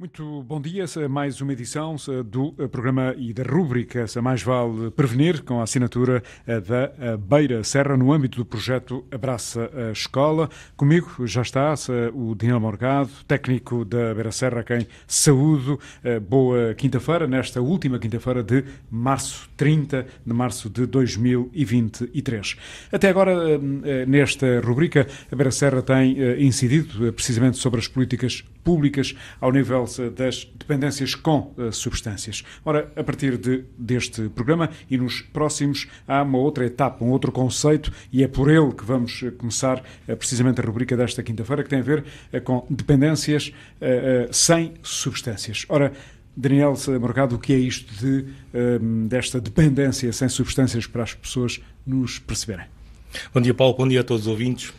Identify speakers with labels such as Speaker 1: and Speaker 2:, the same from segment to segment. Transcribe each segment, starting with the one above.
Speaker 1: Muito bom dia, mais uma edição do programa e da rúbrica Mais Vale Prevenir, com a assinatura da Beira Serra, no âmbito do projeto Abraça a Escola. Comigo já está o Daniel Morgado, técnico da Beira Serra, a quem saúdo. Boa quinta-feira, nesta última quinta-feira de março, 30 de março de 2023. Até agora, nesta rubrica, a Beira Serra tem incidido precisamente sobre as políticas públicas ao nível das dependências com substâncias. Ora, a partir deste programa e nos próximos há uma outra etapa, um outro conceito, e é por ele que vamos começar precisamente a rubrica desta quinta-feira, que tem a ver com dependências sem substâncias. Ora, Daniel Morgado, o que é isto desta dependência sem substâncias para as pessoas nos perceberem?
Speaker 2: Bom dia, Paulo. Bom dia a todos os ouvintes.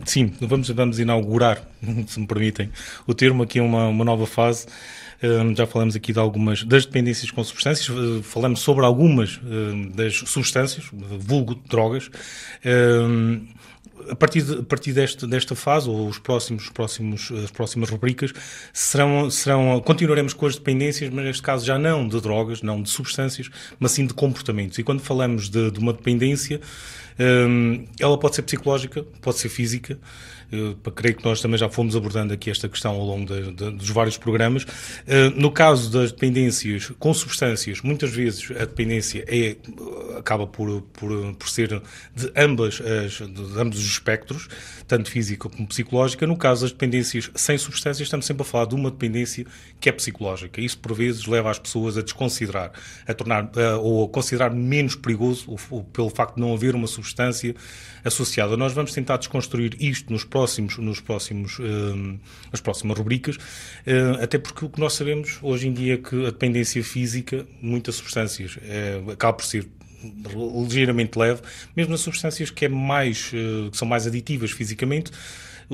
Speaker 2: Sim, vamos inaugurar, se me permitem, o termo aqui uma nova fase. Já falamos aqui de algumas das dependências com substâncias, falamos sobre algumas das substâncias, vulgo drogas. A partir desta fase, ou as próximas rubricas, continuaremos com as dependências, mas neste caso já não de drogas, não de substâncias, mas sim de comportamentos. E quando falamos de uma dependência, ela pode ser psicológica, pode ser física. Creio que nós também já fomos abordando aqui esta questão ao longo dos vários programas. No caso das dependências com substâncias, muitas vezes a dependência acaba por ser de ambos os espectros, tanto física como psicológica. No caso das dependências sem substâncias, estamos sempre a falar de uma dependência que é psicológica. Isso, por vezes, leva as pessoas a desconsiderar, ou a considerar menos perigoso pelo facto de não haver uma substância associada. Nós vamos tentar desconstruir isto nas próximas rubricas, até porque o que nós sabemos hoje em dia é que a dependência física, muitas substâncias, acaba por ser ligeiramente leve, mesmo nas substâncias que são mais aditivas fisicamente,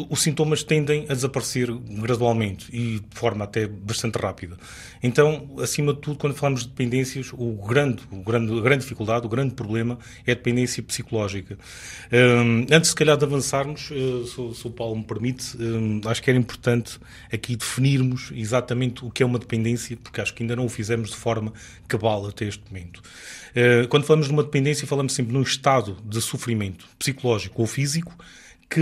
Speaker 2: os sintomas tendem a desaparecer gradualmente e de forma até bastante rápida. Então, acima de tudo, quando falamos de dependências, a grande dificuldade, o grande problema é a dependência psicológica. Antes, se calhar, de avançarmos, se o Paulo me permite, acho que era importante aqui definirmos exatamente o que é uma dependência, porque acho que ainda não o fizemos de forma cabal até este momento. Quando falamos de uma dependência, falamos sempre num estado de sofrimento psicológico ou físico que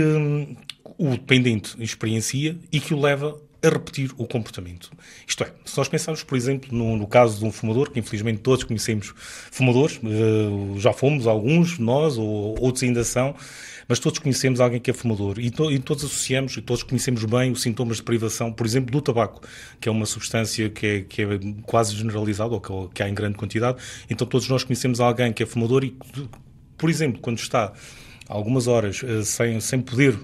Speaker 2: o dependente experiencia e que o leva a repetir o comportamento. Isto é, se nós pensarmos, por exemplo, no caso de um fumador, que infelizmente todos conhecemos fumadores, já fomos alguns, nós, ou outros ainda são, mas todos conhecemos alguém que é fumador e todos associamos e todos conhecemos bem os sintomas de privação, por exemplo, do tabaco, que é uma substância que é quase generalizada ou que há em grande quantidade. Então todos nós conhecemos alguém que é fumador e, por exemplo, quando está algumas horas sem poder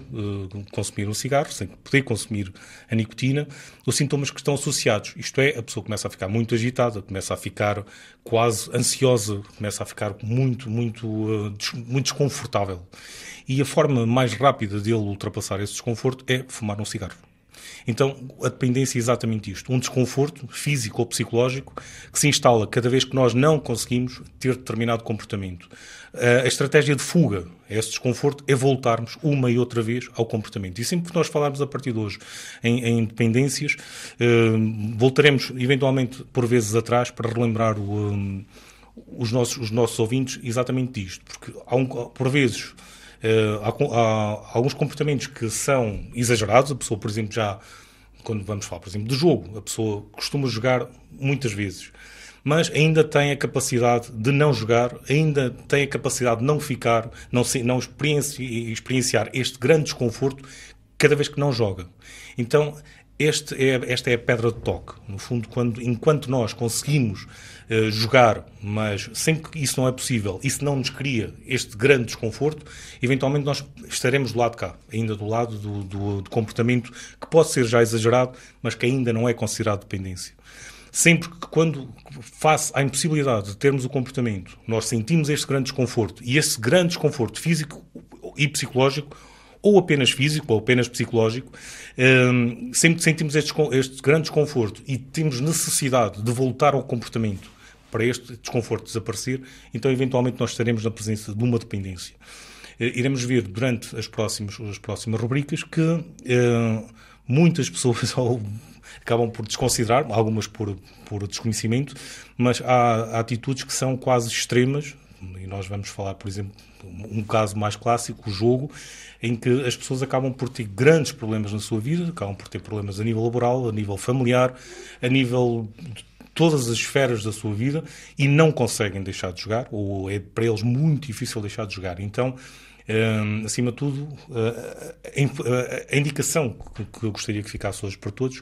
Speaker 2: consumir um cigarro, sem poder consumir a nicotina, os sintomas que estão associados. Isto é, a pessoa começa a ficar muito agitada, começa a ficar quase ansiosa, começa a ficar muito desconfortável. E a forma mais rápida dele ultrapassar esse desconforto é fumar um cigarro. Então, a dependência é exatamente isto, um desconforto físico ou psicológico que se instala cada vez que nós não conseguimos ter determinado comportamento. A estratégia de fuga a esse desconforto é voltarmos uma e outra vez ao comportamento. E sempre que nós falarmos a partir de hoje em dependências, voltaremos eventualmente por vezes atrás para relembrar os nossos ouvintes exatamente disto, porque por vezes há alguns comportamentos que são exagerados. A pessoa, por exemplo, quando vamos falar, por exemplo, de jogo, a pessoa costuma jogar muitas vezes, mas ainda tem a capacidade de não jogar, ainda tem a capacidade de não ficar, não experienciar este grande desconforto cada vez que não joga. Então, esta é a pedra de toque. No fundo, enquanto nós conseguimos jogar, mas sempre que isso não é possível, isso não nos cria este grande desconforto, eventualmente nós estaremos do lado de cá, ainda do lado do comportamento que pode ser já exagerado, mas que ainda não é considerado dependência. Sempre que, quando face à impossibilidade de termos o comportamento, nós sentimos este grande desconforto, e esse grande desconforto físico e psicológico, ou apenas físico, ou apenas psicológico, sempre que sentimos este grande desconforto e temos necessidade de voltar ao comportamento para este desconforto desaparecer, então eventualmente nós estaremos na presença de uma dependência. Iremos ver durante as próximas rubricas que muitas pessoas, ou acabam por desconsiderar, algumas por desconhecimento, mas há atitudes que são quase extremas, e nós vamos falar, por exemplo, um caso mais clássico, o jogo, em que as pessoas acabam por ter grandes problemas na sua vida, acabam por ter problemas a nível laboral, a nível familiar, a nível de todas as esferas da sua vida, e não conseguem deixar de jogar, ou é para eles muito difícil deixar de jogar. Então, acima de tudo, a indicação que eu gostaria que ficasse hoje para todos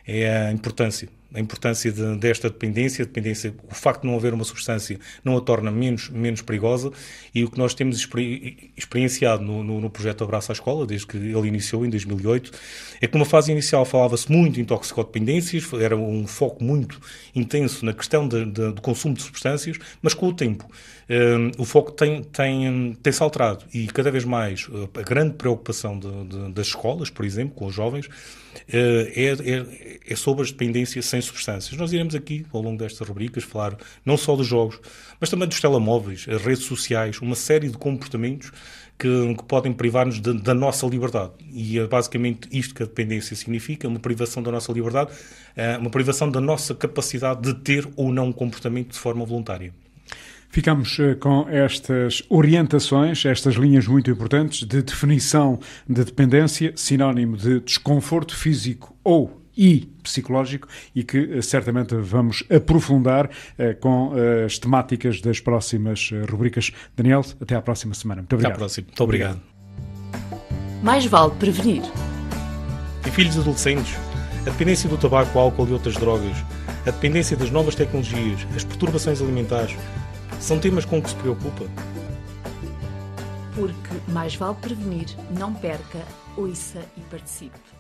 Speaker 2: é a importância desta dependência, o facto de não haver uma substância não a torna menos perigosa, e o que nós temos experienciado no projeto Abraço à Escola, desde que ele iniciou em 2008, é que numa fase inicial falava-se muito em toxicodependências, era um foco muito intenso na questão do consumo de substâncias, mas com o tempo o foco tem-se alterado, e cada vez mais a grande preocupação das escolas, por exemplo, com os jovens, é sobre as dependências sem substâncias. Nós iremos aqui, ao longo destas rubricas, falar não só dos jogos, mas também dos telemóveis, as redes sociais, uma série de comportamentos que podem privar-nos da nossa liberdade. E é basicamente isto que a dependência significa, uma privação da nossa liberdade, uma privação da nossa capacidade de ter ou não um comportamento de forma voluntária.
Speaker 1: Ficamos com estas orientações, estas linhas muito importantes de definição de dependência, sinónimo de desconforto físico e psicológico, e que certamente vamos aprofundar com as temáticas das próximas rubricas. Daniel, até à próxima semana. Muito obrigado.
Speaker 2: Até à próxima. Muito obrigado.
Speaker 3: Mais vale prevenir.
Speaker 2: Em filhos adolescentes, a dependência do tabaco, álcool e outras drogas, a dependência das novas tecnologias, as perturbações alimentares, são temas com que se preocupa?
Speaker 3: Porque mais vale prevenir, não perca, ouça e participe.